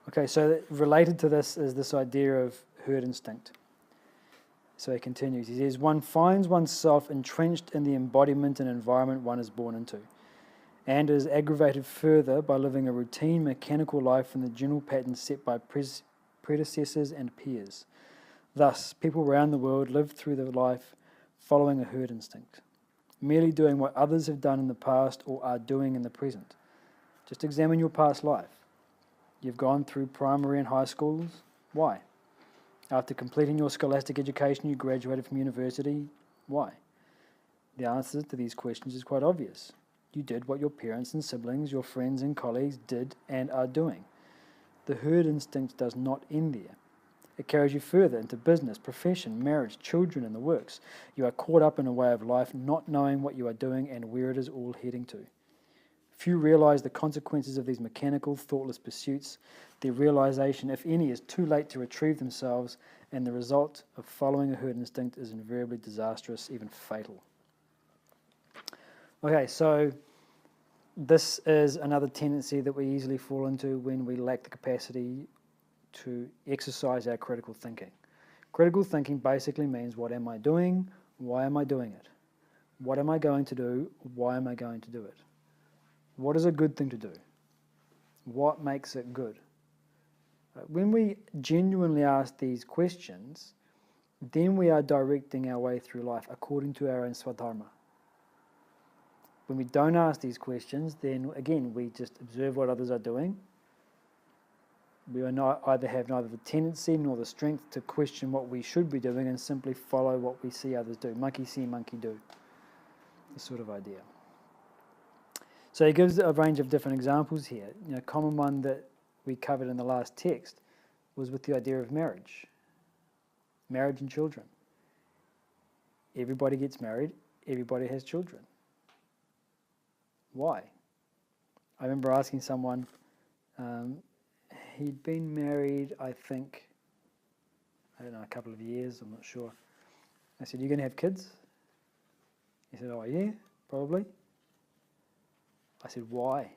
Okay, so related to this is this idea of herd instinct. So he continues. He says, one finds oneself entrenched in the embodiment and environment one is born into, and is aggravated further by living a routine, mechanical life in the general patterns set by predecessors and peers. Thus, people around the world live through their life following a herd instinct, merely doing what others have done in the past or are doing in the present. Just examine your past life. You've gone through primary and high schools. Why? After completing your scholastic education, you graduated from university. Why? The answer to these questions is quite obvious. You did what your parents and siblings, your friends and colleagues did and are doing. The herd instinct does not end there. It carries you further into business, profession, marriage, children, and the works. You are caught up in a way of life, not knowing what you are doing and where it is all heading to. Few realize the consequences of these mechanical, thoughtless pursuits. Their realization, if any, is too late to retrieve themselves, and the result of following a herd instinct is invariably disastrous, even fatal. Okay, so this is another tendency that we easily fall into when we lack the capacity to exercise our critical thinking. Critical thinking basically means, what am I doing? Why am I doing it? What am I going to do? Why am I going to do it? What is a good thing to do? What makes it good? When we genuinely ask these questions, then we are directing our way through life according to our own swadharma. When we don't ask these questions, then again, we just observe what others are doing. We are not, either have neither the tendency nor the strength to question what we should be doing and simply follow what we see others do. Monkey see, monkey do. This sort of idea. So he gives a range of different examples here. A common one that we covered in the last text was with the idea of marriage. Marriage and children. Everybody gets married, everybody has children. Why? I remember asking someone, he'd been married, I think, a couple of years, I'm not sure. I said, "You going to have kids?" He said, "Oh yeah, probably." I said, "Why?"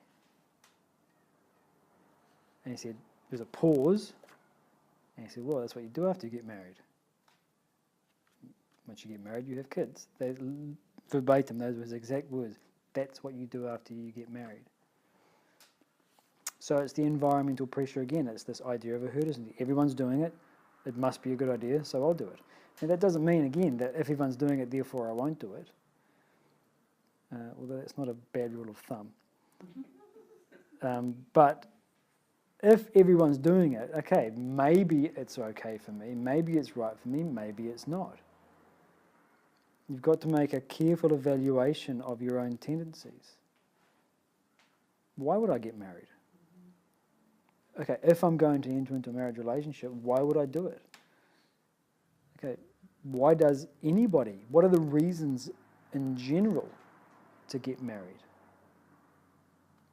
And he said, there's a pause, and he said, "Well, that's what you do after you get married. Once you get married, you have kids." Verbatim, those were his exact words. That's what you do after you get married. So it's the environmental pressure again. It's this idea of a herd instinct. Everyone's doing it. It must be a good idea, so I'll do it. And that doesn't mean, again, that if everyone's doing it, therefore I won't do it. Although that's not a bad rule of thumb. But if everyone's doing it, okay, maybe it's okay for me, maybe it's right for me, maybe it's not. You've got to make a careful evaluation of your own tendencies. Why would I get married? Okay, if I'm going to enter into a marriage relationship, why would I do it? Okay, why does anybody, what are the reasons in general to get married?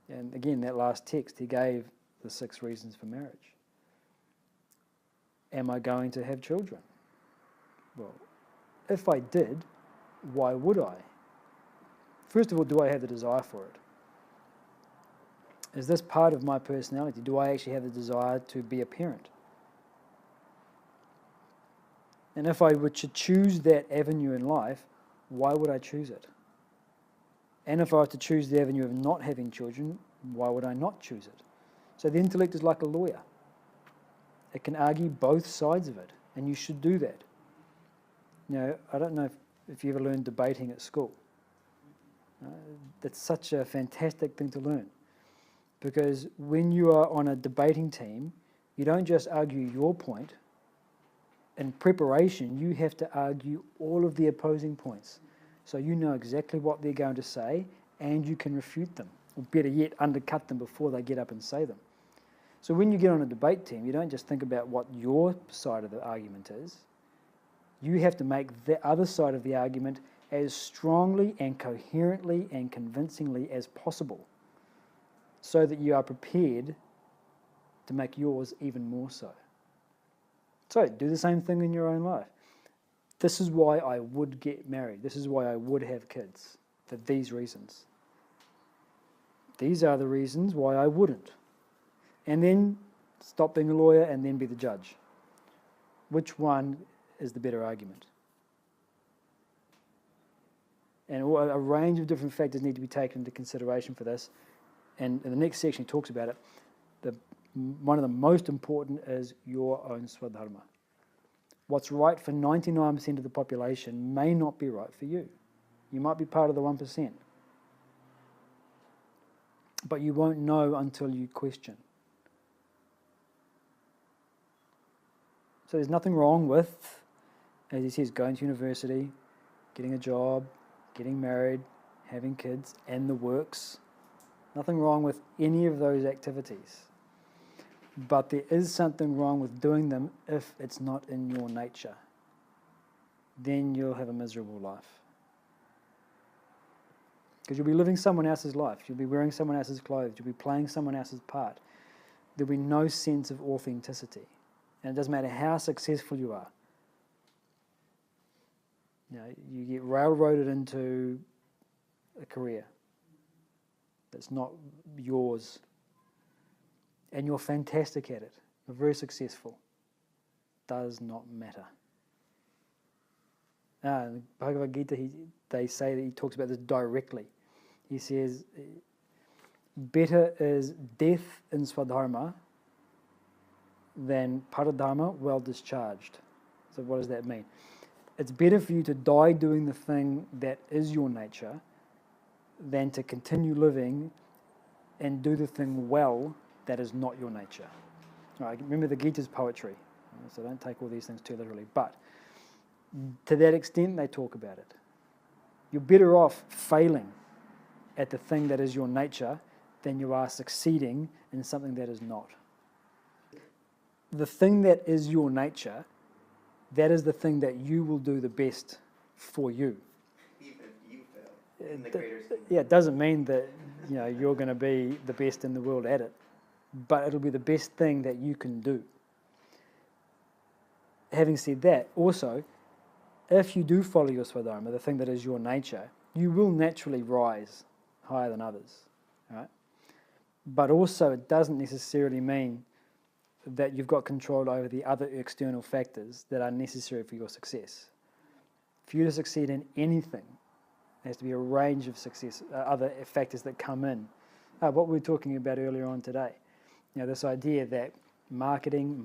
And again, that last text, he gave the 6 reasons for marriage. Am I going to have children? Well, if I did, why would I? First of all, do I have the desire for it? Is this part of my personality? Do I actually have the desire to be a parent? And if I were to choose that avenue in life, why would I choose it? And if I were to choose the avenue of not having children, why would I not choose it? So the intellect is like a lawyer. It can argue both sides of it, and you should do that. I don't know if you ever learned debating at school. That's such a fantastic thing to learn. Because when you are on a debating team, you don't just argue your point. In preparation, you have to argue all of the opposing points. So you know exactly what they're going to say, and you can refute them. Or better yet, undercut them before they get up and say them. So when you get on a debate team, you don't just think about what your side of the argument is. You have to make the other side of the argument as strongly and coherently and convincingly as possible, so that you are prepared to make yours even more so. So do the same thing in your own life. This is why I would get married. This is why I would have kids, for these reasons. These are the reasons why I wouldn't. And then stop being a lawyer and then be the judge. Which one is the better argument? And a range of different factors need to be taken into consideration for this. And in the next section, he talks about it. One of the most important is your own swadharma. What's right for 99% of the population may not be right for you. You might be part of the 1%. But you won't know until you question. So there's nothing wrong with, as he says, going to university, getting a job, getting married, having kids, and the works. Nothing wrong with any of those activities. But there is something wrong with doing them if it's not in your nature. Then you'll have a miserable life. Because you'll be living someone else's life. You'll be wearing someone else's clothes. You'll be playing someone else's part. There'll be no sense of authenticity. And it doesn't matter how successful you are. You get railroaded into a career that's not yours. And you're fantastic at it. You're very successful. Does not matter. In the Bhagavad Gita, they say that he talks about this directly. He says, better is death in swadharma than paradharma well discharged. So what does that mean? It's better for you to die doing the thing that is your nature than to continue living and do the thing well that is not your nature. All right, remember the Gita's poetry, so don't take all these things too literally. But to that extent, they talk about it. You're better off failing at the thing that is your nature than you are succeeding in something that is not. The thing that is your nature, that is the thing that you will do the best for you. Even if you fail in the greater scheme. Yeah, it doesn't mean that you're going to be the best in the world at it, but it'll be the best thing that you can do. Having said that, also, if you do follow your swadharma, the thing that is your nature, you will naturally rise higher than others, right? But also, it doesn't necessarily mean that you've got control over the other external factors that are necessary for your success. For you to succeed in anything, there has to be a range of other factors that come in. What we were talking about earlier on today, this idea that marketing.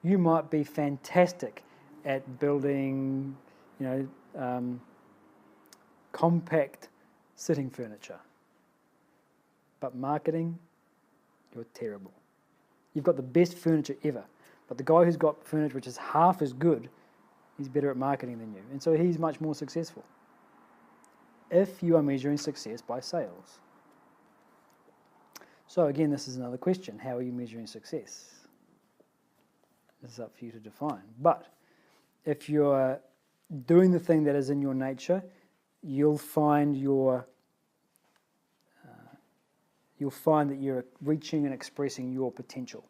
You might be fantastic at building, compact sitting furniture, but marketing, you're terrible. You've got the best furniture ever, but the guy who's got furniture which is half as good, he's better at marketing than you, and so he's much more successful. If you are measuring success by sales. So again, this is another question. How are you measuring success? This is up for you to define. But if you're doing the thing that is in your nature, you'll find that you're reaching and expressing your potential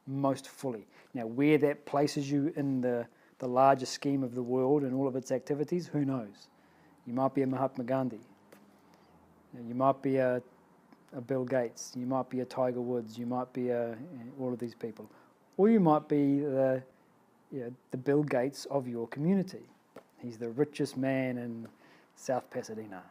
most fully. Now, where that places you in the larger scheme of the world and all of its activities, who knows? You might be a Mahatma Gandhi. You might be a Bill Gates. You might be a Tiger Woods. You might be all of these people. Or you might be the Bill Gates of your community. He's the richest man in South Pasadena.